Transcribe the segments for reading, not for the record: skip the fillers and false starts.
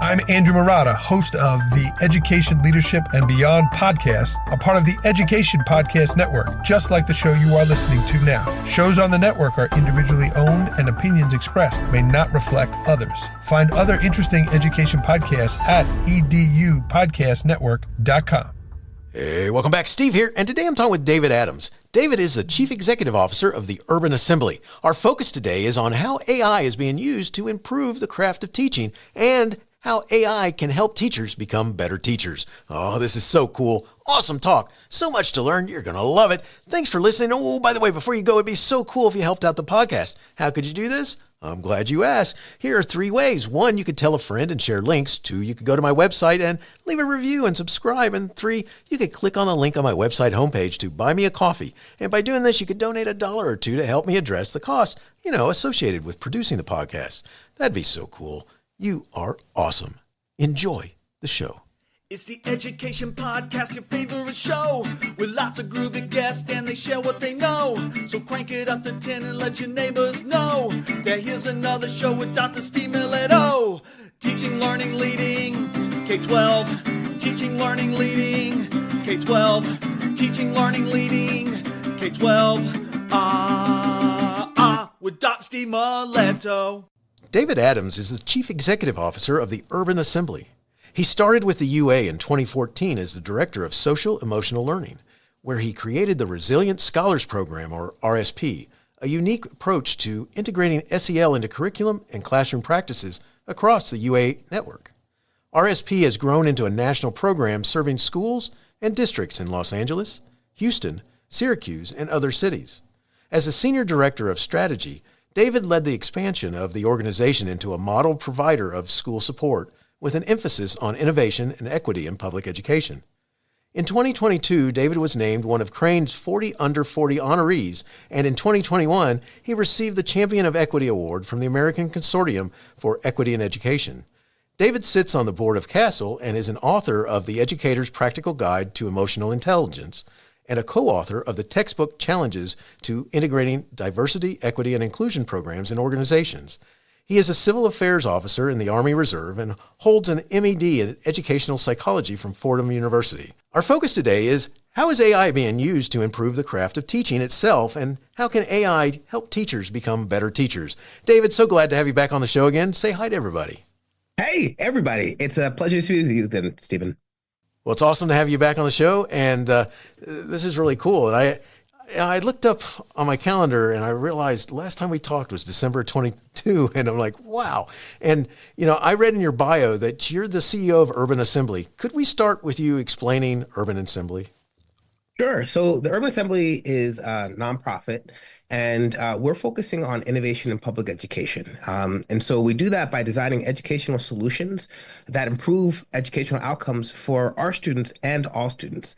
I'm Andrew Murata, host of the Education, Leadership, and Beyond podcast, a part of the Education Podcast Network, just like the show you are listening to now. Shows on the network are individually owned and opinions expressed may not reflect others. Find other interesting education podcasts at edupodcastnetwork.com. Hey, welcome back. Steve here, and today I'm talking with David Adams. David is the Chief Executive Officer of the Urban Assembly. Our focus today is on how AI is being used to improve the craft of teaching and how AI can help teachers become better teachers. Oh, this is so cool. Awesome talk. So much to learn. You're going to love it. Thanks for listening. Oh, by the way, before you go, it'd be so cool if you helped out the podcast. How could you do this? I'm glad you asked. Here are 3 ways. 1, you could tell a friend and share links. 2, you could go to my website and leave a review and subscribe. And 3, you could click on the link on my website homepage to buy me a coffee. And by doing this, you could donate $1 or $2 to help me address the costs, associated with producing the podcast. That'd be so cool. You are awesome. Enjoy the show. It's the Education Podcast, your favorite show, with lots of groovy guests and they share what they know. So crank it up to 10 and let your neighbors know that here's another show with Dr. Steve Millett. Oh, Teaching, Learning, Leading K12. Teaching, Learning, Leading K12. Teaching, Learning, Leading K12. With Dr. Steve Millett. David Adams is the Chief Executive Officer of the Urban Assembly. He started with the UA in 2014 as the Director of Social Emotional Learning, where he created the Resilient Scholars Program, or RSP, a unique approach to integrating SEL into curriculum and classroom practices across the UA network. RSP has grown into a national program serving schools and districts in Los Angeles, Houston, Syracuse, and other cities. As a Senior Director of Strategy, David led the expansion of the organization into a model provider of school support with an emphasis on innovation and equity in public education. In 2022, David was named one of Crain's 40 Under 40 honorees, and in 2021, he received the Champion of Equity Award from the American Consortium for Equity in Education. David sits on the board of CASEL and is an author of the Educator's Practical Guide to Emotional Intelligence and a co-author of the textbook Challenges to Integrating Diversity, Equity, and Inclusion Programs in Organizations. He is a civil affairs officer in the Army Reserve and holds an M.Ed. in educational psychology from Fordham University. Our focus today is how is AI being used to improve the craft of teaching itself, and how can AI help teachers become better teachers? David, so glad to have you back on the show again. Say hi to everybody. Hey, everybody. It's a pleasure to be with you then, Stephen. Well, it's awesome to have you back on the show, and this is really cool. And I looked up on my calendar and I realized last time we talked was December 22, and I'm like, wow. And, I read in your bio that you're the CEO of Urban Assembly. Could we start with you explaining Urban Assembly? Sure. So the Urban Assembly is a nonprofit, and we're focusing on innovation in public education. And so we do that by designing educational solutions that improve educational outcomes for our students and all students.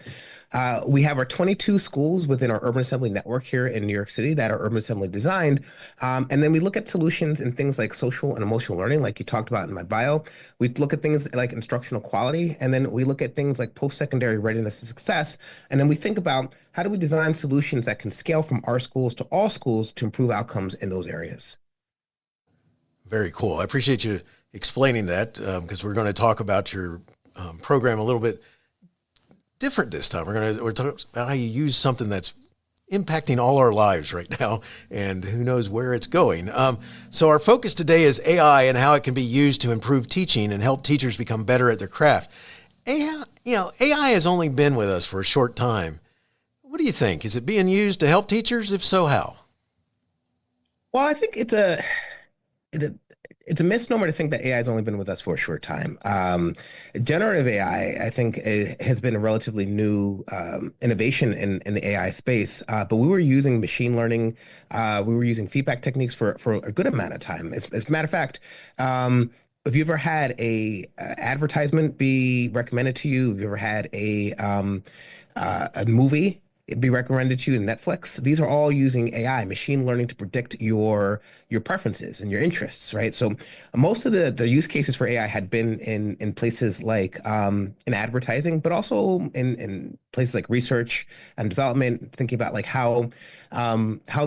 We have our 22 schools within our Urban Assembly network here in New York City that are Urban Assembly designed. And then we look at solutions in things like social and emotional learning, like you talked about in my bio. We look at things like instructional quality, and then we look at things like post-secondary readiness and success. And then we think about how do we design solutions that can scale from our schools to all schools to improve outcomes in those areas. Very cool. I appreciate you explaining that because we're going to talk about your program a little bit different this time. We're talking about how you use something that's impacting all our lives right now, and who knows where it's going. So our focus today is AI and how it can be used to improve teaching and help teachers become better at their craft. AI has only been with us for a short time. What do you think? Is it being used to help teachers? If so, how? Well, I think it's a misnomer to think that AI has only been with us for a short time. Generative AI, I think, has been a relatively new innovation in the AI space, but we were using machine learning, we were using feedback techniques for a good amount of time. As a matter of fact, have you ever had a advertisement be recommended to you? Have you ever had a movie be recommended to you in Netflix. These are all using AI, machine learning, to predict your preferences and your interests, right? So most of the use cases for AI had been in places like in advertising, but also in places like research and development, thinking about like how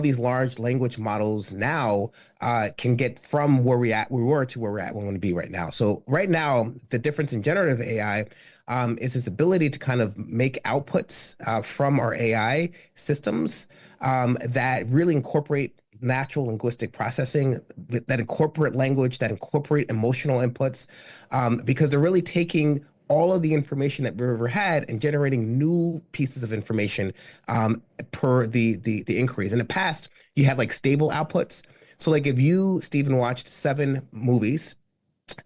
these large language models now can get from where we were to where we want to be right now. So right now, the difference in generative AI is its ability to kind of make outputs from our AI systems that really incorporate natural linguistic processing, that incorporate language, that incorporate emotional inputs, because they're really taking all of the information that we've ever had and generating new pieces of information per the increase. In the past, you had like stable outputs. So like if you, Stephen, watched 7 movies,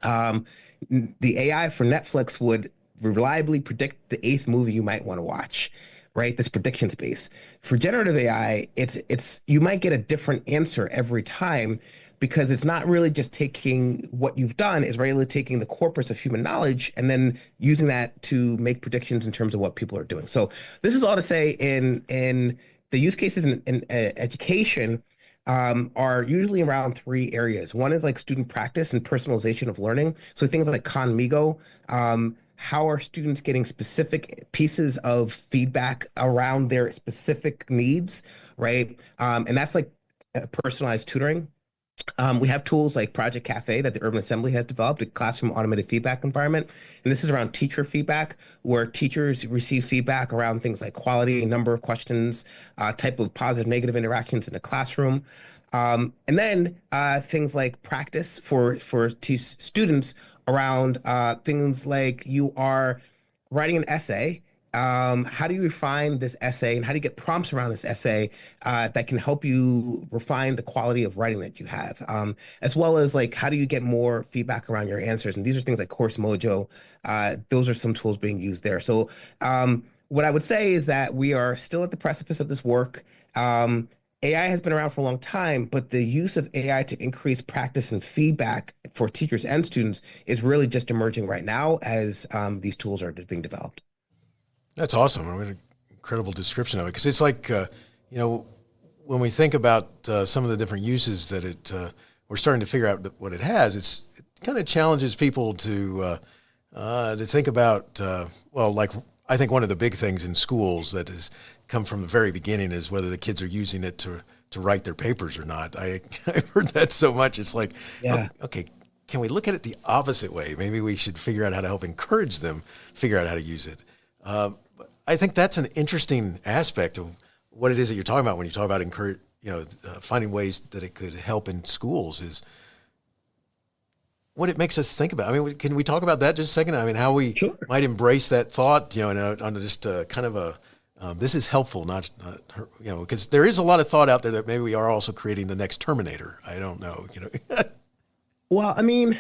the AI for Netflix would reliably predict the 8th movie you might want to watch, right? This prediction space. For generative AI, it's you might get a different answer every time, because it's not really just taking what you've done, it's really taking the corpus of human knowledge and then using that to make predictions in terms of what people are doing. So this is all to say in the use cases in education are usually around 3 areas. One is like student practice and personalization of learning. So things like Conmigo, how are students getting specific pieces of feedback around their specific needs, right? And that's like personalized tutoring. We have tools like Project Cafe that the Urban Assembly has developed, a classroom automated feedback environment. And this is around teacher feedback, where teachers receive feedback around things like quality, number of questions, type of positive, negative interactions in the classroom. And then things like practice for students around things like you are writing an essay. How do you refine this essay, and how do you get prompts around this essay that can help you refine the quality of writing that you have, as well as like how do you get more feedback around your answers? And these are things like Course Mojo. Those are some tools being used there. So what I would say is that we are still at the precipice of this work. AI has been around for a long time, but the use of AI to increase practice and feedback for teachers and students is really just emerging right now as these tools are being developed. That's awesome. What an incredible description of it. Because it's like, when we think about some of the different uses that we're starting to figure out what it has, it kind of challenges people to think about, like I think one of the big things in schools that has come from the very beginning is whether the kids are using it to write their papers or not. I've heard that so much. It's like, Yeah. okay, can we look at it the opposite way? Maybe we should figure out how to help encourage them figure out how to use it. I think that's an interesting aspect of what it is that you're talking about when you talk about finding ways that it could help in schools, is what it makes us think about. I mean, can we talk about that just a second? I mean, how we might embrace that thought, on just kind of a, this is helpful, not because there is a lot of thought out there that maybe we are also creating the next Terminator. I don't know, Well, I mean,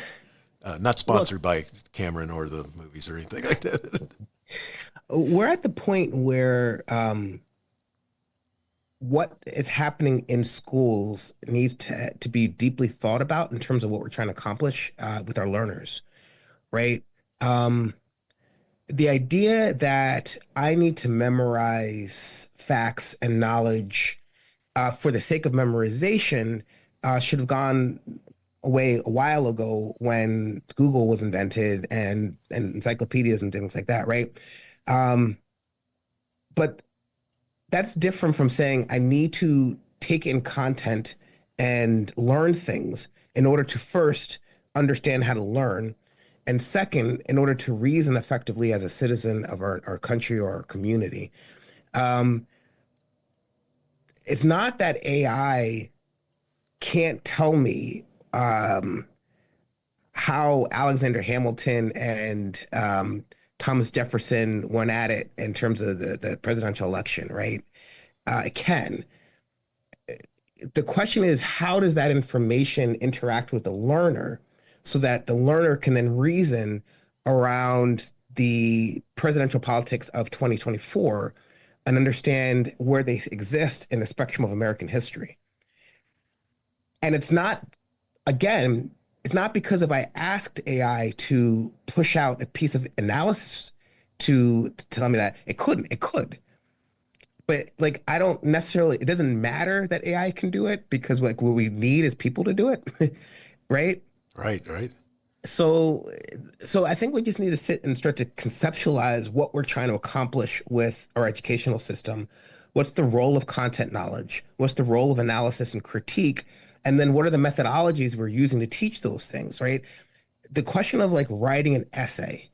not sponsored by Cameron or the movies or anything like that. we're at the point where what is happening in schools needs to be deeply thought about in terms of what we're trying to accomplish with our learners, right? The idea that I need to memorize facts and knowledge for the sake of memorization should have gone away a while ago when Google was invented and encyclopedias and things like that, right? But that's different from saying I need to take in content and learn things in order to first understand how to learn, and second, in order to reason effectively as a citizen of our country or our community. It's not that AI can't tell me how Alexander Hamilton and Thomas Jefferson went at it in terms of the presidential election, right? It can. The question is, how does that information interact with the learner so that the learner can then reason around the presidential politics of 2024 and understand where they exist in the spectrum of American history? And it's not, again, it's not because if I asked AI to push out a piece of analysis to tell me that it couldn't, it could. But like, I don't necessarily, it doesn't matter that AI can do it because like what we need is people to do it. Right. Right, right. So, so I think we just need to sit and start to conceptualize what we're trying to accomplish with our educational system. What's the role of content knowledge? What's the role of analysis and critique? And then what are the methodologies we're using to teach those things, right? The question of like writing an essay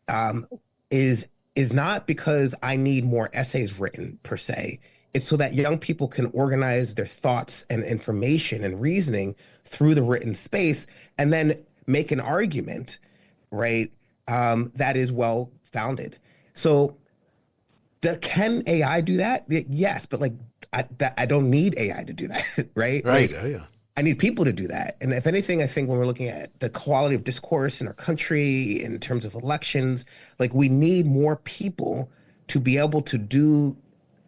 um, is not because I need more essays written per se. It's so that young people can organize their thoughts and information and reasoning through the written space and then make an argument, right? That is well founded. So can AI do that? Yes, but like I don't need AI to do that, right? Right. Like, Oh, yeah. I need people to do that. And if anything, I think when we're looking at the quality of discourse in our country in terms of elections, like we need more people to be able to do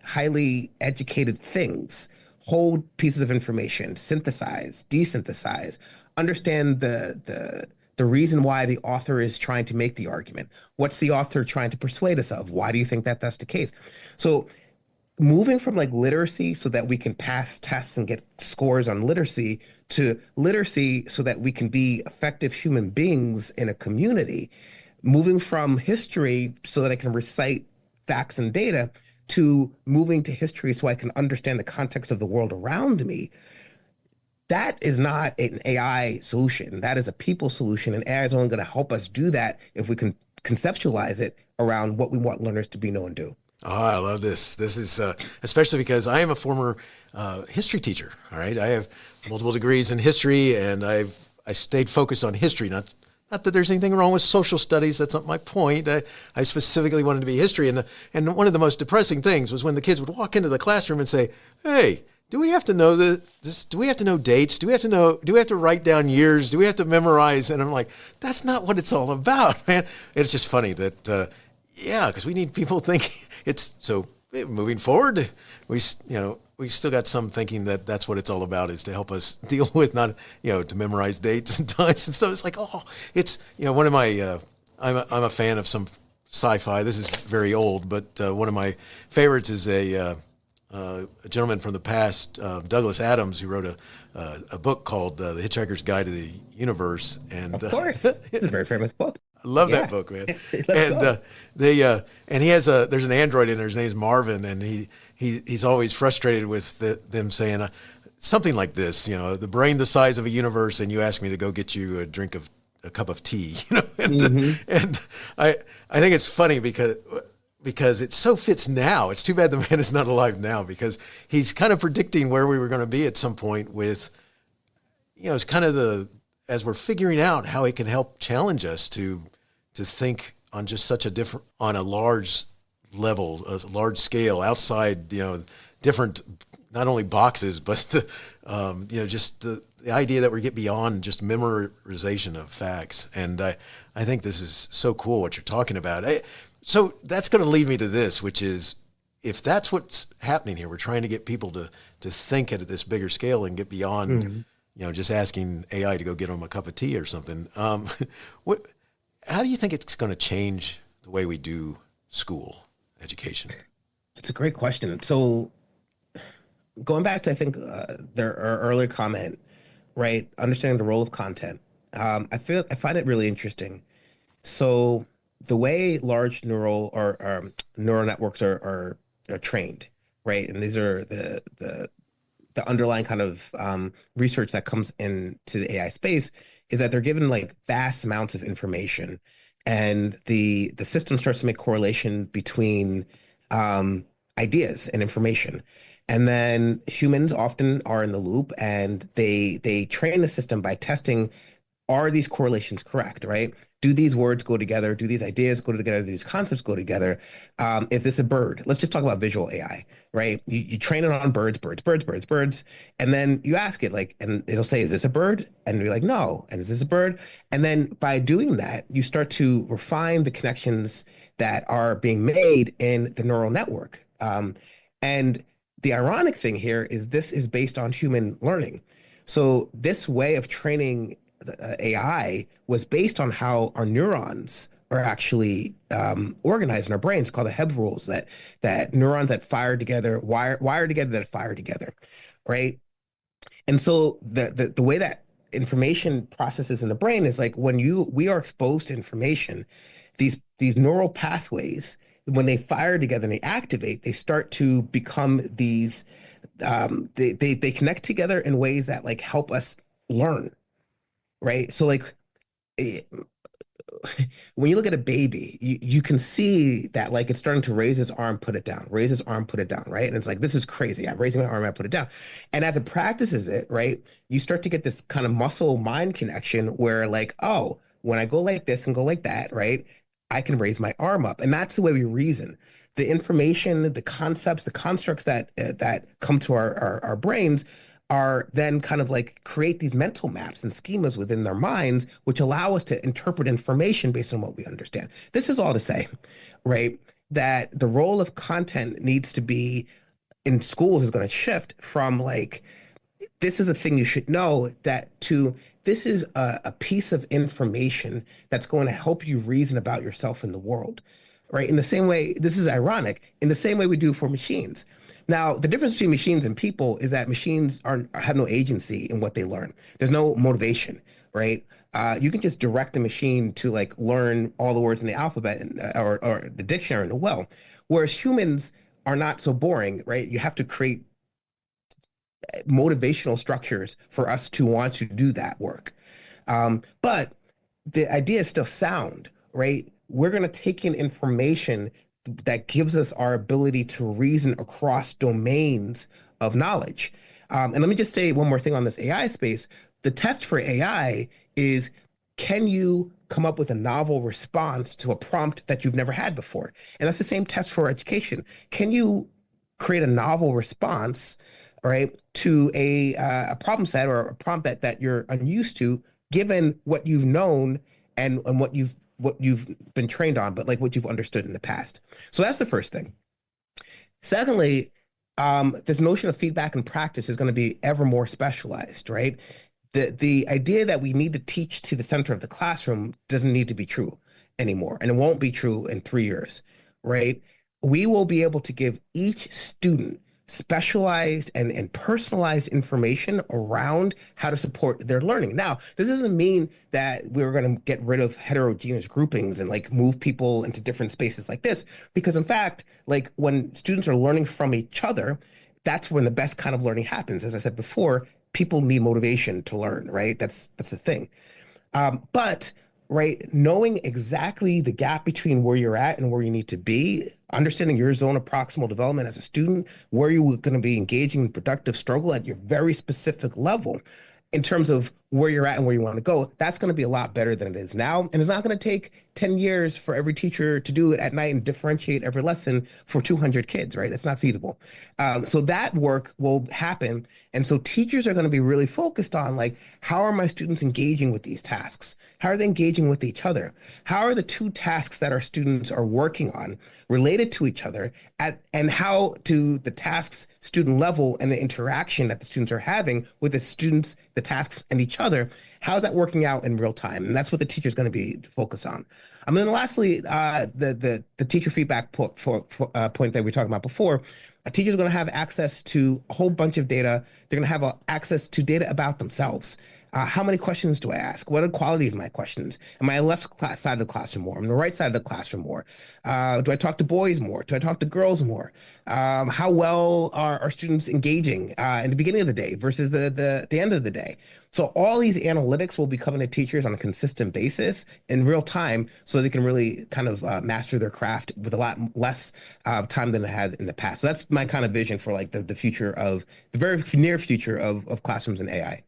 highly educated things, hold pieces of information, synthesize, desynthesize, understand the reason why the author is trying to make the argument. What's the author trying to persuade us of? Why do you think that that's the case? So moving from like literacy so that we can pass tests and get scores on literacy to literacy so that we can be effective human beings in a community, moving from history so that I can recite facts and data to moving to history so I can understand the context of the world around me. That is not an AI solution. That is a people solution. And AI is only going to help us do that if we can conceptualize it around what we want learners to be, know, and do. Oh, I love this. This is especially because I am a former history teacher. All right, I have multiple degrees in history, and I stayed focused on history. Not that there's anything wrong with social studies. That's not my point. I specifically wanted to be history, and one of the most depressing things was when the kids would walk into the classroom and say, "Hey, do we have to know this? Do we have to know dates? Do we have to know? Do we have to write down years? Do we have to memorize?" And I'm like, "That's not what it's all about, man." It's just funny that. Yeah, because we need people thinking it's so moving forward. We still got some thinking that that's what it's all about is to help us deal with not to memorize dates and times and stuff. It's like it's one of my I'm a fan of some sci-fi. This is very old, but one of my favorites is a gentleman from the past, Douglas Adams, who wrote a book called The Hitchhiker's Guide to the Universe. And of course, it's a very famous book. I love that book, man. And and he has there's an android in there. His name's Marvin, and he's always frustrated with them saying something like this. The brain the size of a universe, and you ask me to go get you a cup of tea. And I think it's funny because it so fits now. It's too bad the man is not alive now because he's kind of predicting where we were going to be at some point with, it's kind of as we're figuring out how it can help challenge us to think on just on a large level, a large scale, outside, different, not only boxes, but, just the idea that we get beyond just memorization of facts. And I think this is so cool what you're talking about. So that's going to lead me to this, which is if that's what's happening here, we're trying to get people to think at this bigger scale and get beyond, just asking AI to go get them a cup of tea or something. How do you think it's going to change the way we do school education? It's a great question. So going back to, I think, our earlier comment, right? Understanding the role of content. I find it really interesting. So the way large neural networks are trained, right? And these are the underlying kind of research that comes into the AI space is that they're given like vast amounts of information, and the system starts to make correlation between ideas and information. And then humans often are in the loop, and they train the system by testing, are these correlations correct, right? Do these words go together? Do these ideas go together? Do these concepts go together? Is this a bird? Let's just talk about visual AI, right? You train it on birds, and then you ask it like, and it'll say, is this a bird? And you're like, no. And is this a bird? And then by doing that, you start to refine the connections that are being made in the neural network. And the ironic thing here is this is based on human learning. So this way of training AI was based on how our neurons are actually organized in our brains, called the Hebb rules, that neurons that fire together, wire together, that fire together, right? And so the way that information processes in the brain is like when we are exposed to information, these neural pathways, when they fire together and they activate, they start to become these they connect together in ways that like help us learn, right? So like when you look at a baby, you can see that like it's starting to raise his arm, put it down, raise his arm, put it down, right? And it's like, this is crazy. I'm raising my arm, I put it down. And as it practices it, right, you start to get this kind of muscle mind connection where like, oh, when I go like this and go like that, right, I can raise my arm up. And that's the way we reason. The information, the concepts, the constructs that come to our brains are then kind of like create these mental maps and schemas within their minds, which allow us to interpret information based on what we understand. This is all to say, right, that the role of content needs to be in schools is going to shift from like, this is a thing you should know, that to this is a piece of information that's going to help you reason about yourself in the world, right? In the same way, this is ironic, in the same way we do for machines. Now, the difference between machines and people is that machines have no agency in what they learn. There's no motivation, right? You can just direct a machine to like learn all the words in the alphabet or the dictionary in a well, whereas humans are not so boring, right? You have to create motivational structures for us to want to do that work. But the idea is still sound, right? We're going to take in information that gives us our ability to reason across domains of knowledge. And let me just say one more thing on this AI space. The test for AI is, can you come up with a novel response to a prompt that you've never had before? And that's the same test for education. Can you create a novel response, right, to a problem set or a prompt that you're unused to, given what you've known and what you've been trained on, but like what you've understood in the past. So that's the first thing. Secondly, this notion of feedback and practice is going to be ever more specialized, right? The idea that we need to teach to the center of the classroom doesn't need to be true anymore, and it won't be true in 3 years, right? We will be able to give each student specialized and personalized information around how to support their learning. Now, this doesn't mean that we're going to get rid of heterogeneous groupings and like move people into different spaces like this, because in fact, like when students are learning from each other, that's when the best kind of learning happens. As I said before, people need motivation to learn, right? That's the thing. But right, knowing exactly the gap between where you're at and where you need to be, understanding your zone of proximal development as a student, where you're going to be engaging in productive struggle at your very specific level in terms of where you're at and where you want to go, that's going to be a lot better than it is now. And it's not going to take 10 years for every teacher to do it at night and differentiate every lesson for 200 kids, right? That's not feasible. So that work will happen. And so teachers are going to be really focused on like, how are my students engaging with these tasks? How are they engaging with each other? How are the two tasks that our students are working on related to each other and how to the tasks student level and the interaction that the students are having with the students, the tasks and each other, how is that working out in real time? And that's what the teacher is going to be focused on. And then lastly, the teacher feedback point that we were talking about before, a teacher is going to have access to a whole bunch of data. They're going to have access to data about themselves. How many questions do I ask? What are the quality of my questions? Am I on the left side of the classroom more? Am I on the right side of the classroom more? Do I talk to boys more? Do I talk to girls more? How well are students engaging in the beginning of the day versus the end of the day? So all these analytics will be coming to teachers on a consistent basis in real time so they can really kind of master their craft with a lot less time than they had in the past. So that's my kind of vision for like the future of the very near future of classrooms and AI.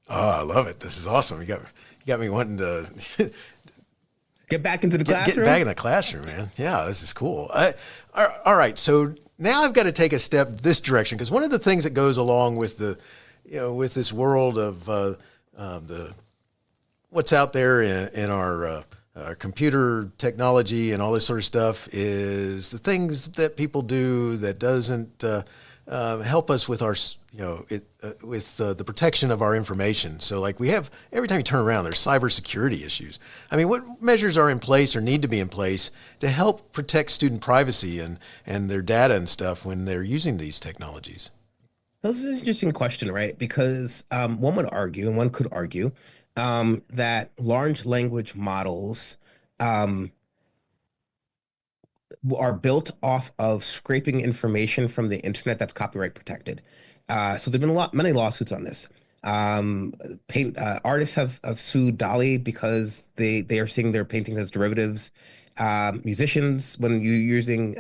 Oh, I love it. This is awesome. You got me wanting to get back into the classroom. Get back in the classroom, man. Yeah, this is cool. All right. So now I've got to take a step this direction, because one of the things that goes along with with this world of the what's out there in our computer technology and all this sort of stuff is the things that people do that doesn't help us with our, with the protection of our information? So like we have, every time you turn around, there's cybersecurity issues. I mean, what measures are in place or need to be in place to help protect student privacy and their data and stuff when they're using these technologies? This is an interesting question, right? Because one would argue, and one could argue, that large language models um, are built off of scraping information from the internet that's copyright protected. So there've been many lawsuits on this. Artists have sued Dolly because they are seeing their paintings as derivatives. Musicians, when you're using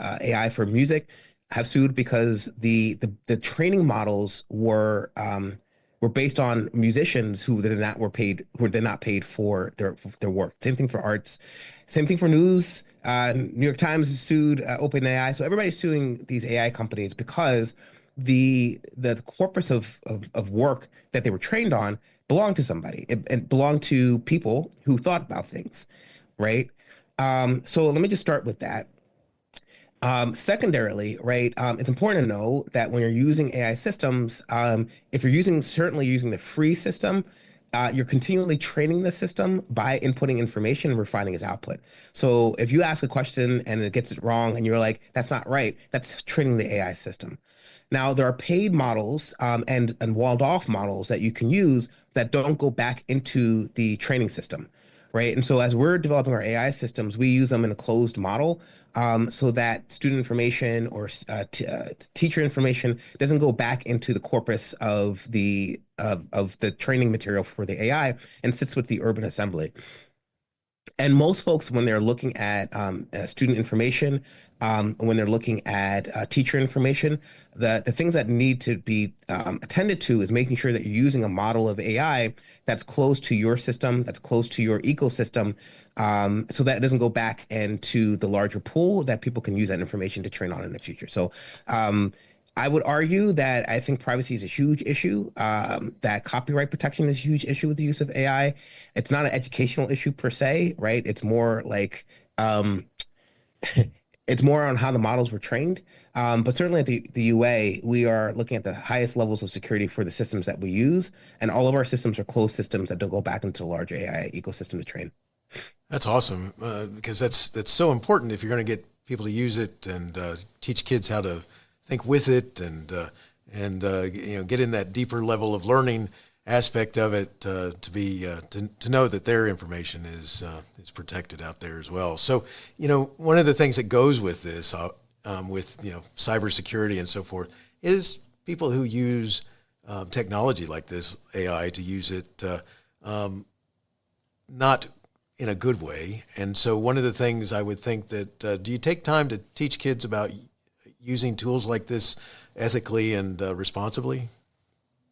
AI for music, have sued because the training models were based on musicians who did not paid for their work. Same thing for arts, same thing for news. New York Times has sued OpenAI, so everybody's suing these AI companies because the corpus of work that they were trained on belonged to somebody. It belonged to people who thought about things, right? So let me just start with that. Secondarily, right, it's important to know that when you're using AI systems, if you're certainly using the free system, you're continually training the system by inputting information and refining its output. So if you ask a question and it gets it wrong and you're like, that's not right, that's training the AI system. Now, there are paid models and walled off models that you can use that don't go back into the training system, right? And so as we're developing our AI systems, we use them in a closed model so that student information or teacher information doesn't go back into the corpus of the training material for the AI and sits with the urban assembly. And most folks, when they're looking at student information, when they're looking at teacher information, the things that need to be attended to is making sure that you're using a model of AI that's close to your system, that's close to your ecosystem, so that it doesn't go back into the larger pool that people can use that information to train on in the future. So I would argue that I think privacy is a huge issue, that copyright protection is a huge issue with the use of AI. It's not an educational issue per se, right? It's more like it's more on how the models were trained. But certainly at the UA, we are looking at the highest levels of security for the systems that we use. And all of our systems are closed systems that don't go back into the larger AI ecosystem to train. That's awesome, because that's so important if you're going to get people to use it and teach kids how to think with it and get in that deeper level of learning aspect of it, to know that their information is protected out there as well. So one of the things that goes with this with cybersecurity and so forth is people who use technology like this AI to use it not in a good way. And so one of the things I would think that do you take time to teach kids about using tools like this ethically and responsibly?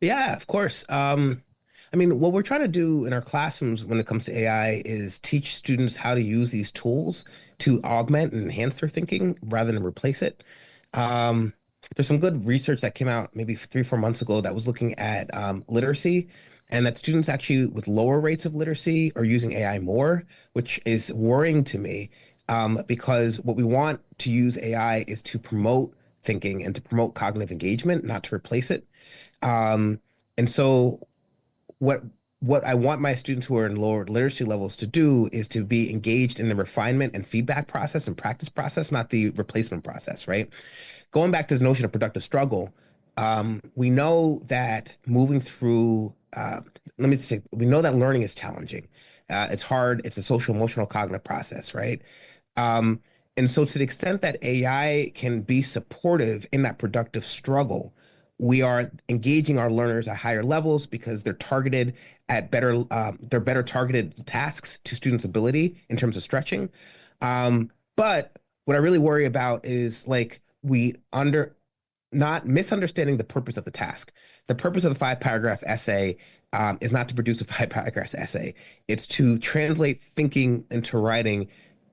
Yeah, of course. I mean, what we're trying to do in our classrooms when it comes to AI is teach students how to use these tools to augment and enhance their thinking rather than replace it. There's some good research that came out maybe 3 or 4 months ago that was looking at literacy, and that students actually with lower rates of literacy are using AI more, which is worrying to me, because what we want to use AI is to promote thinking and to promote cognitive engagement, not to replace it. And so what I want my students who are in lower literacy levels to do is to be engaged in the refinement and feedback process and practice process, not the replacement process, right? Going back to this notion of productive struggle, we know that moving through, we know that learning is challenging. It's hard. It's a social, emotional, cognitive process, right? And so to the extent that AI can be supportive in that productive struggle, we are engaging our learners at higher levels because they're targeted at they're better targeted tasks to students' ability in terms of stretching. But what I really worry about is not misunderstanding the purpose of the task. The purpose of the 5-paragraph essay is not to produce a 5-paragraph essay. It's to translate thinking into writing,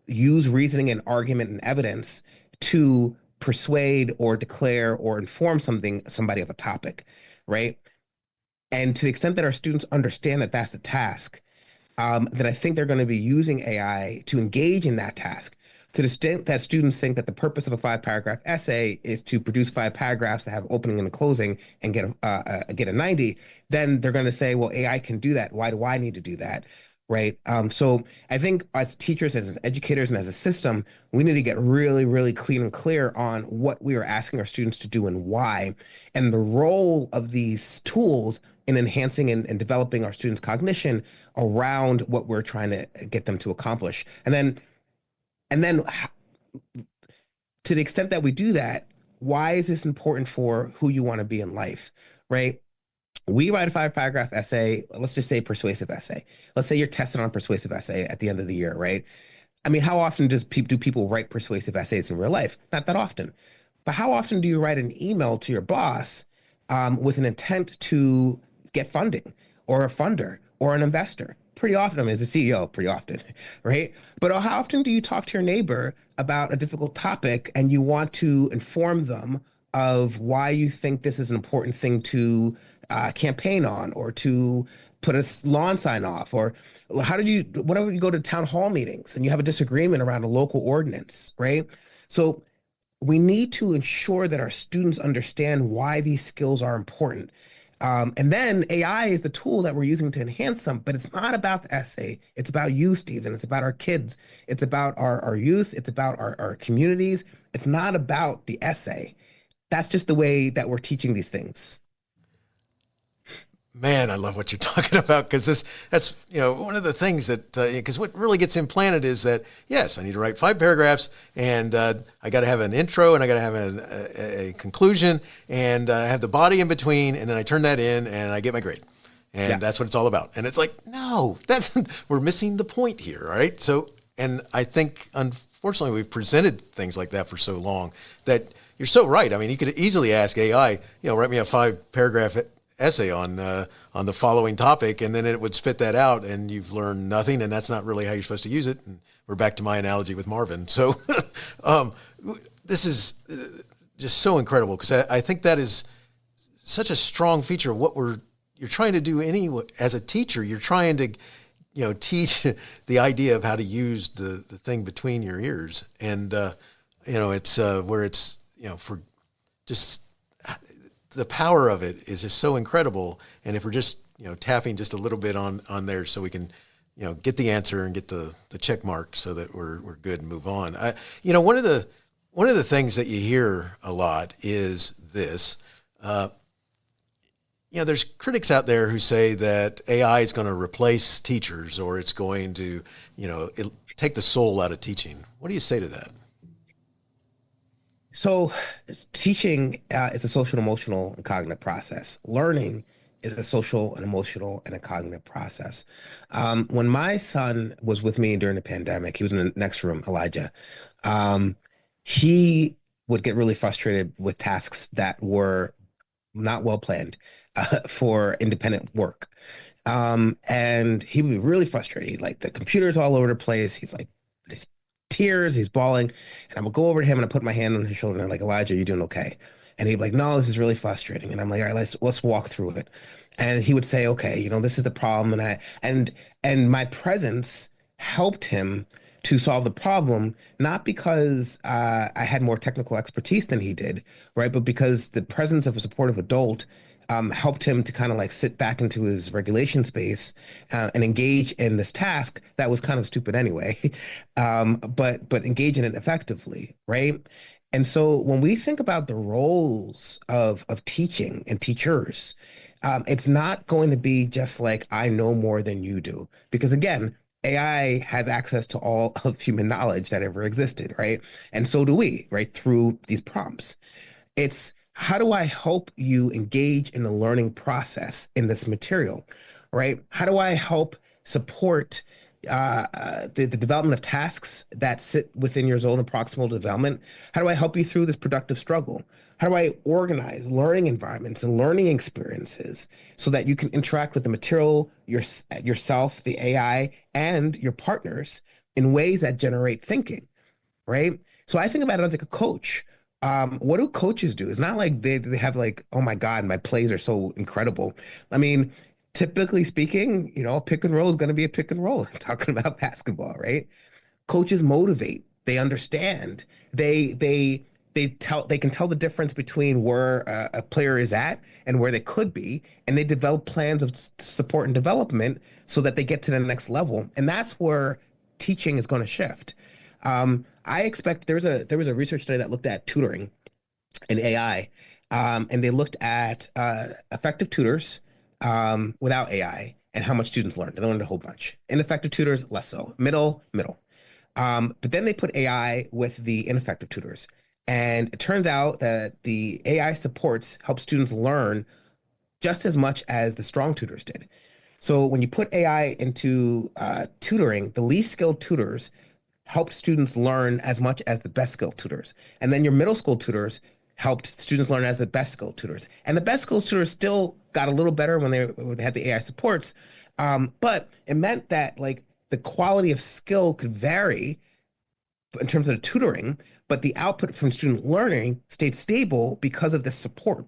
use reasoning and argument and evidence to persuade or declare or inform somebody of a topic, right? And to the extent that our students understand that that's the task, then I think they're going to be using AI to engage in that task. to the extent that students think that the purpose of a 5-paragraph essay is to produce 5 paragraphs that have opening and a closing and get a 90, then they're going to say, well, AI can do that. Why do I need to do that? Right. So I think as teachers, as educators, and as a system, we need to get really, really clean and clear on what we are asking our students to do and why, and the role of these tools in enhancing and developing our students' cognition around what we're trying to get them to accomplish. And then to the extent that we do that, why is this important for who you want to be in life, right? We write a 5-paragraph essay, let's just say persuasive essay. Let's say you're tested on a persuasive essay at the end of the year, right? I mean, how often do people write persuasive essays in real life? Not that often. But how often do you write an email to your boss with an intent to get funding or a funder or an investor? Pretty often. I mean, as a CEO, pretty often, right? But how often do you talk to your neighbor about a difficult topic and you want to inform them of why you think this is an important thing to campaign on, or to put a lawn sign off? Or whatever, you go to town hall meetings and you have a disagreement around a local ordinance, right? So we need to ensure that our students understand why these skills are important. And then AI is the tool that we're using to enhance them, but it's not about the essay. It's about you, Steve, and it's about our kids. It's about our youth. It's about our communities. It's not about the essay. That's just the way that we're teaching these things. Man, I love what you're talking about, because that's one of the things that, because what really gets implanted is that, yes, I need to write 5 paragraphs, and I got to have an intro, and I got to have a conclusion, and I have the body in between, and then I turn that in and I get my grade. And that's what it's all about. And it's like, no, we're missing the point here, right? So, and I think, unfortunately, we've presented things like that for so long that you're so right. I mean, you could easily ask AI, write me a 5-paragraph essay on the following topic, and then it would spit that out, and you've learned nothing, and that's not really how you're supposed to use it. And we're back to my analogy with Marvin. So this is just so incredible, because I think that is such a strong feature of what you're trying to do anyway. As a teacher, you're trying to teach the idea of how to use the thing between your ears, and it's where it's for just the power of it is just so incredible. And if we're just, tapping just a little bit on there so we can, get the answer and get the check mark so that we're good and move on. One of the things that you hear a lot is this, there's critics out there who say that AI is going to replace teachers, or it's going to, take the soul out of teaching. What do you say to that? So teaching is a social, emotional, and cognitive process. Learning is a social and emotional and a cognitive process. When my son was with me during the pandemic, he was in the next room, Elijah. He would get really frustrated with tasks that were not well planned for independent work. And he would be really frustrated. Like, the computer's all over the place. He's like, tears, he's bawling, and I'm gonna go over to him and I put my hand on his shoulder and I'm like, Elijah, you doing okay? And he'd be like, no, this is really frustrating. And I'm like, all right, let's walk through it. And he would say, okay, this is the problem. And my presence helped him to solve the problem, not because I had more technical expertise than he did, right? But because the presence of a supportive adult helped him to kind of like sit back into his regulation space and engage in this task that was kind of stupid anyway, but engage in it effectively, right? And so when we think about the roles of teaching and teachers, it's not going to be just like, I know more than you do, because again, AI has access to all of human knowledge that ever existed, right? And so do we, right? Through these prompts. It's, how do I help you engage in the learning process in this material, right? How do I help support the development of tasks that sit within your zone of proximal development? How do I help you through this productive struggle? How do I organize learning environments and learning experiences so that you can interact with the material, yourself, the AI, and your partners in ways that generate thinking, right? So I think about it as like a coach. What do coaches do? It's not like they have like, oh my God, my plays are so incredible. I mean, typically speaking, pick and roll is going to be a pick and roll. Talking about basketball, right? Coaches motivate, They understand. They can tell the difference between where a player is at and where they could be, and they develop plans of support and development so that they get to the next level. And that's where teaching is going to shift. I expect there was a research study that looked at tutoring and AI, and they looked at effective tutors without AI and how much students learned. They learned a whole bunch. Ineffective tutors, less so. Middle. But then they put AI with the ineffective tutors. And it turns out that the AI supports help students learn just as much as the strong tutors did. So when you put AI into tutoring, the least skilled tutors helped students learn as much as the best skilled tutors. And then your middle school tutors helped students learn as the best skilled tutors. And the best skilled tutors still got a little better when they had the AI supports. But it meant that like the quality of skill could vary in terms of the tutoring, but the output from student learning stayed stable because of the support.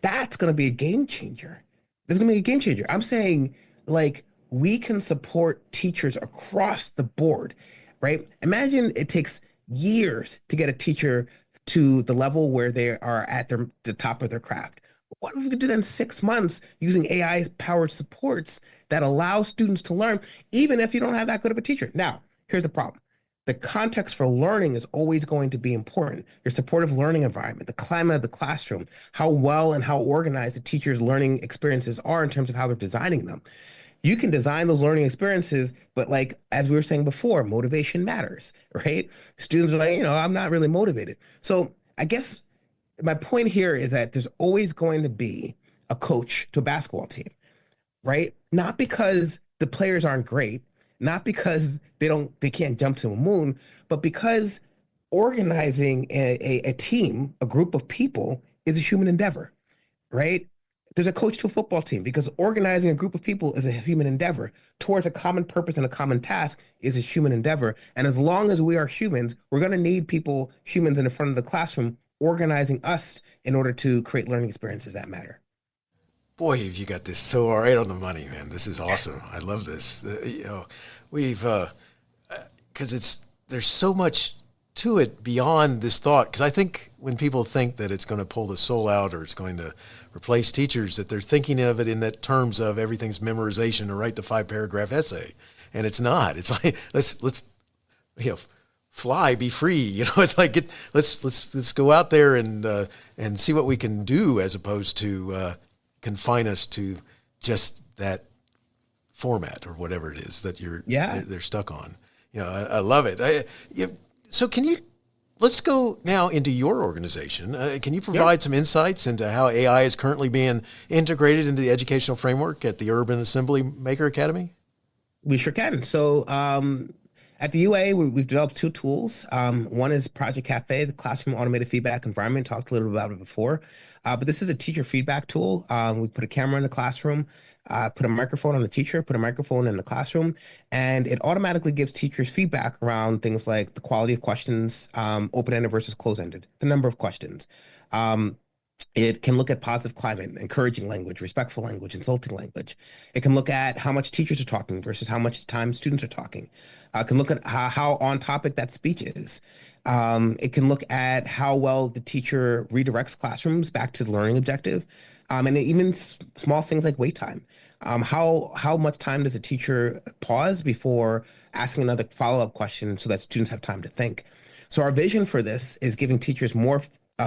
That's going to be a game changer. This is going to be a game changer. I'm saying like we can support teachers across the board, right? Imagine it takes years to get a teacher to the level where they are at the top of their craft. What if we could do that in 6 months using AI-powered supports that allow students to learn, even if you don't have that good of a teacher? Now, here's the problem. The context for learning is always going to be important. Your supportive learning environment, the climate of the classroom, how well and how organized the teacher's learning experiences are in terms of how they're designing them. You can design those learning experiences, but like, as we were saying before, motivation matters, right? Students are like, I'm not really motivated. So I guess my point here is that there's always going to be a coach to a basketball team, right? Not because the players aren't great, not because they can't jump to a moon, but because organizing a team, a group of people is a human endeavor, right? There's a coach to a football team because organizing a group of people is a human endeavor towards a common purpose and a common task is a human endeavor. And as long as we are humans, we're going to need humans in the front of the classroom organizing us in order to create learning experiences that matter. Boy, have you got this so right on the money, man. This is awesome. I love this. Because there's so much to it beyond this thought. Because I think when people think that it's going to pull the soul out or it's going to replace teachers, that they're thinking of it in that terms of everything's memorization or write the 5-paragraph essay, and it's not. It's like let's fly, be free. It's like let's go out there and see what we can do, as opposed to confine us to just that format or whatever it is that they're stuck on. I love it. So let's go now into your organization. Can you provide some insights into how AI is currently being integrated into the educational framework at the Urban Assembly Maker Academy? We sure can. So at the UA, we've developed 2 tools. One is Project Cafe, the classroom automated feedback environment. Talked a little bit about it before. But this is a teacher feedback tool. We put a camera in the classroom, put a microphone on the teacher, put a microphone in the classroom, and it automatically gives teachers feedback around things like the quality of questions, open-ended versus closed-ended, the number of questions. It can look at positive climate, encouraging language, respectful language, insulting language. It can look at how much teachers are talking versus how much time students are talking. It can look at how on topic that speech is. It can look at how well the teacher redirects classrooms back to the learning objective. And even small things like wait time. How much time does a teacher pause before asking another follow-up question so that students have time to think? So our vision for this is giving teachers more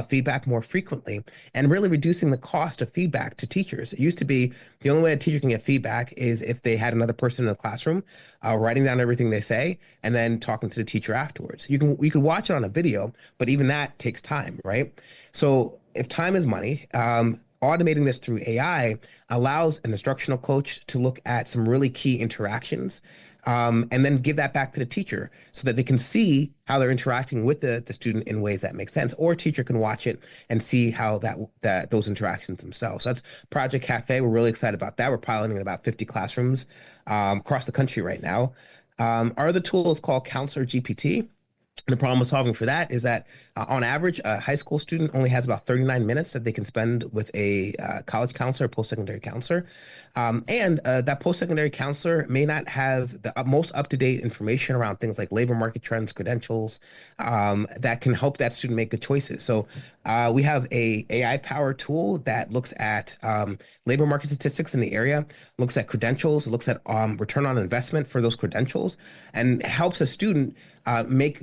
feedback more frequently and really reducing the cost of feedback to teachers. It used to be the only way a teacher can get feedback is if they had another person in the classroom writing down everything they say and then talking to the teacher afterwards. You could watch it on a video, but even that takes time, right? So if time is money, automating this through AI allows an instructional coach to look at some really key interactions and then give that back to the teacher so that they can see how they're interacting with the student in ways that make sense, or a teacher can watch it and see how that those interactions themselves. So that's Project Cafe. We're really excited about that. We're piloting in about 50 classrooms across the country right now. Our other tool is called Counselor GPT. The problem with solving for that is that on average, a high school student only has about 39 minutes that they can spend with a college counselor, post-secondary counselor. And that post-secondary counselor may not have the most up-to-date information around things like labor market trends, credentials, that can help that student make good choices. So we have a AI-powered tool that looks at labor market statistics in the area, looks at credentials, looks at return on investment for those credentials, and helps a student make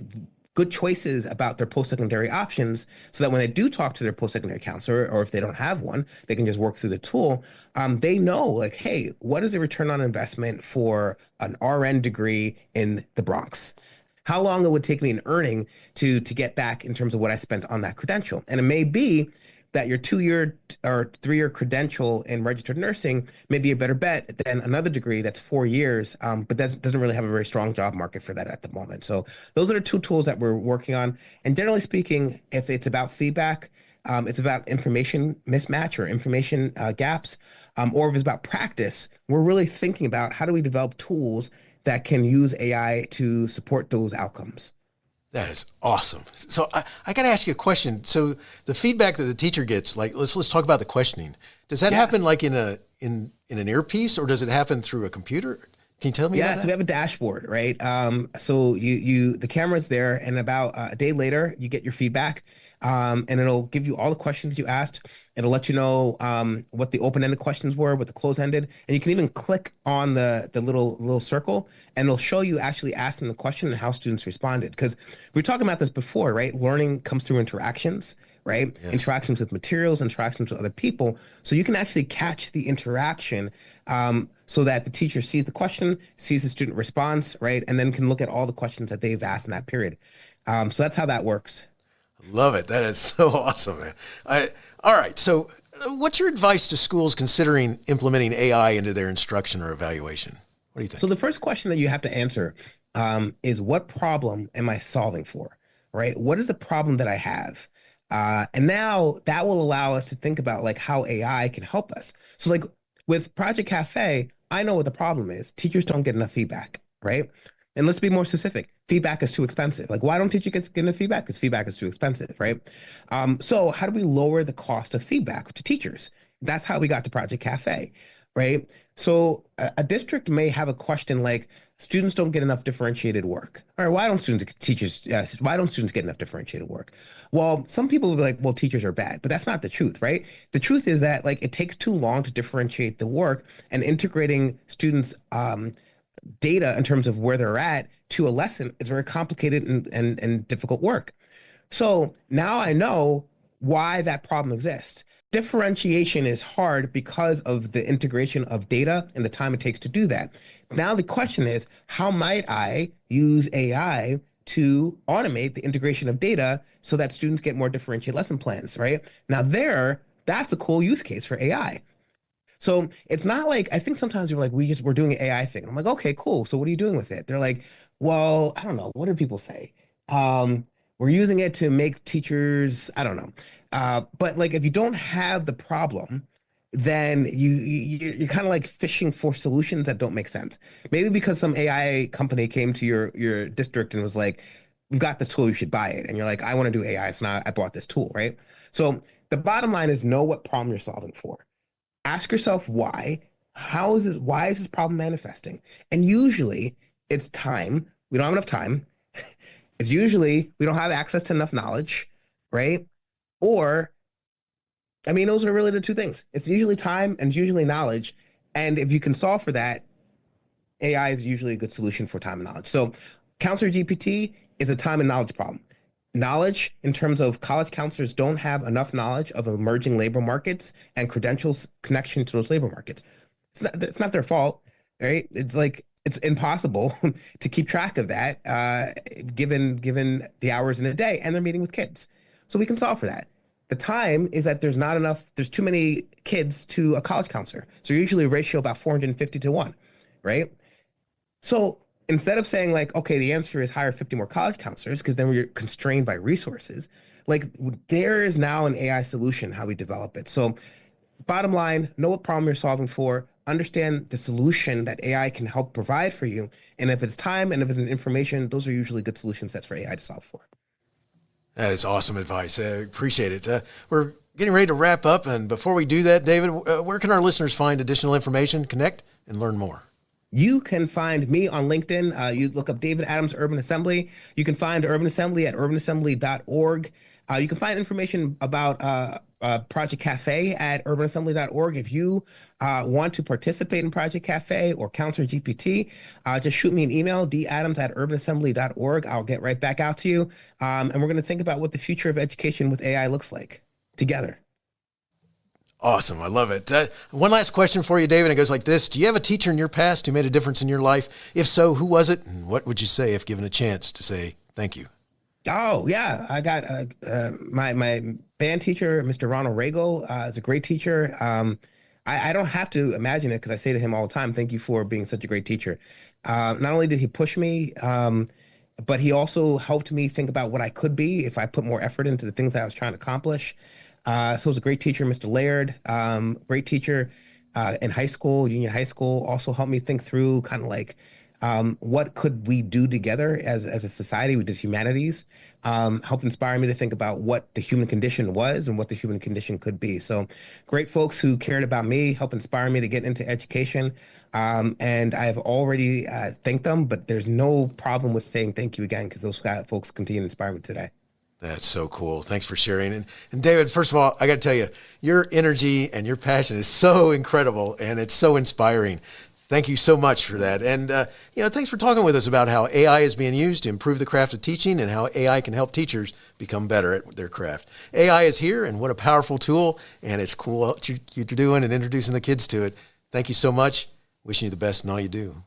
good choices about their post-secondary options so that when they do talk to their post-secondary counselor, or if they don't have one, they can just work through the tool. They know, like, hey, what is the return on investment for an RN degree in the Bronx? How long it would take me in earning to get back in terms of what I spent on that credential. And it may be that your 2-year or 3-year credential in registered nursing may be a better bet than another degree that's 4 years, but that doesn't really have a very strong job market for that at the moment. So those are the two tools that we're working on. And generally speaking, if it's about feedback, it's about information mismatch or information gaps, or if it's about practice, we're really thinking about how do we develop tools that can use AI to support those outcomes. That is awesome. So I got to ask you a question. So the feedback that the teacher gets, like, let's talk about the questioning. Does that happen like in an earpiece, or does it happen through a computer? Can you tell me about that? So we have a dashboard, right? So the camera's there, and about a day later, you get your feedback, and it'll give you all the questions you asked. It'll let you know what the open-ended questions were, what the closed-ended, and you can even click on the little circle, and it'll show you actually asking the question and how students responded. Because we were talking about this before, right? Learning comes through interactions, right? Yes. Interactions with materials, interactions with other people. So you can actually catch the interaction so that the teacher sees the question, sees the student response, right? And then can look at all the questions that they've asked in that period. So that's how that works. Love it. That is so awesome, man. All right. So what's your advice to schools considering implementing AI into their instruction or evaluation? What do you think? So the first question that you have to answer is, what problem am I solving for, right? What is the problem that I have? And now that will allow us to think about like how AI can help us. So like with Project Cafe, I know what the problem is. Teachers don't get enough feedback, right? And let's be more specific. Feedback is too expensive. Like, why don't teachers get enough feedback? Because feedback is too expensive, right? So how do we lower the cost of feedback to teachers? That's how we got to Project Cafe, right? So a district may have a question like, students don't get enough differentiated work. Or why don't students get enough differentiated work? Well, some people will be like, well, teachers are bad, but that's not the truth, right? The truth is that like it takes too long to differentiate the work, and integrating students' data in terms of where they're at to a lesson is very complicated and difficult work. So now I know why that problem exists. Differentiation is hard because of the integration of data and the time it takes to do that. Now the question is, how might I use AI to automate the integration of data so that students get more differentiated lesson plans, right? Now that's a cool use case for AI. So it's not like, I think sometimes you're like, we're doing an AI thing. I'm like, okay, cool. So what are you doing with it? They're like, well, I don't know. What do people say? We're using it to make teachers, I don't know. But like, if you don't have the problem, then you're kind of like fishing for solutions that don't make sense. Maybe because some AI company came to your district and was like, we've got this tool, you should buy it. And you're like, I want to do AI. So now I bought this tool, right? So the bottom line is know what problem you're solving for. Ask yourself why. Why is this problem manifesting? And usually it's time. We don't have enough time. It's usually we don't have access to enough knowledge, right? Or, I mean, those are really the two things. It's usually time and it's usually knowledge. And if you can solve for that, AI is usually a good solution for time and knowledge. So Counselor GPT is a time and knowledge problem. Knowledge in terms of college counselors don't have enough knowledge of emerging labor markets and credentials connection to those labor markets. It's not their fault, right? It's like, it's impossible to keep track of that given the hours in a day, and they're meeting with kids. So we can solve for that. The time is that there's too many kids to a college counselor. So usually a ratio about 450 to 1, right? So instead of saying like, okay, the answer is hire 50 more college counselors, because then we're constrained by resources, like there is now an AI solution, how we develop it. So bottom line, know what problem you're solving for, understand the solution that AI can help provide for you. And if it's time and if it's information, those are usually good solution sets for AI to solve for. That is awesome advice. I appreciate it. We're getting ready to wrap up. And before we do that, David, where can our listeners find additional information, connect, and learn more? You can find me on LinkedIn. You look up David Adams Urban Assembly. You can find Urban Assembly at urbanassembly.org. You can find information about Project Cafe at urbanassembly.org. If you want to participate in Project Cafe or Counselor GPT, just shoot me an email, dadams@urbanassembly.org. I'll get right back out to you. And we're going to think about what the future of education with AI looks like together. Awesome. I love it. One last question for you, David. It goes like this. Do you have a teacher in your past who made a difference in your life? If so, who was it? And what would you say if given a chance to say thank you? Oh, yeah. I got my band teacher, Mr. Ronald Rago, is a great teacher. I don't have to imagine it because I say to him all the time, thank you for being such a great teacher. Not only did he push me, but he also helped me think about what I could be if I put more effort into the things that I was trying to accomplish. So it was a great teacher, Mr. Laird, great teacher in high school, junior high school, also helped me think through kind of like what could we do together as a society. We did humanities, helped inspire me to think about what the human condition was and what the human condition could be. So great folks who cared about me, helped inspire me to get into education. And I've already thanked them, but there's no problem with saying thank you again because those folks continue to inspire me today. That's so cool. Thanks for sharing. And David, first of all, I got to tell you, your energy and your passion is so incredible and it's so inspiring. Thank you so much for that. And, thanks for talking with us about how AI is being used to improve the craft of teaching and how AI can help teachers become better at their craft. AI is here, and what a powerful tool. And it's cool what you're doing and introducing the kids to it. Thank you so much. Wishing you the best in all you do.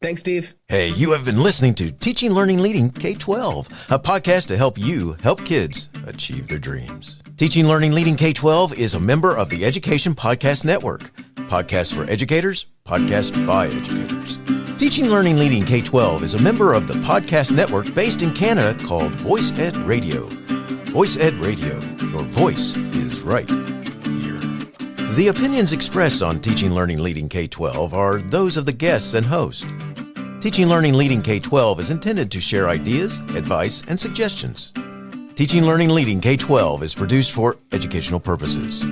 Thanks, Steve. Hey, you have been listening to Teaching Learning Leading K12, a podcast to help you help kids achieve their dreams. Teaching Learning Leading K12 is a member of the Education Podcast Network. Podcasts for educators, podcasts by educators. Teaching Learning Leading K12 is a member of the podcast network based in Canada called Voice Ed Radio. Voice Ed Radio, your voice is right here. The opinions expressed on Teaching Learning Leading K12 are those of the guests and host. Teaching Learning Leading K12 is intended to share ideas, advice, and suggestions. Teaching Learning Leading K12 is produced for educational purposes.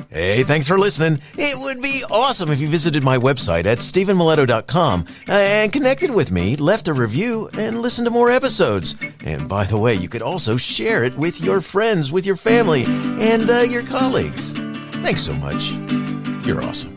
Hey, thanks for listening. It would be awesome if you visited my website at stephenmiletto.com and connected with me, left a review, and listened to more episodes. And by the way, you could also share it with your friends, with your family, and your colleagues. Thanks so much. You're awesome.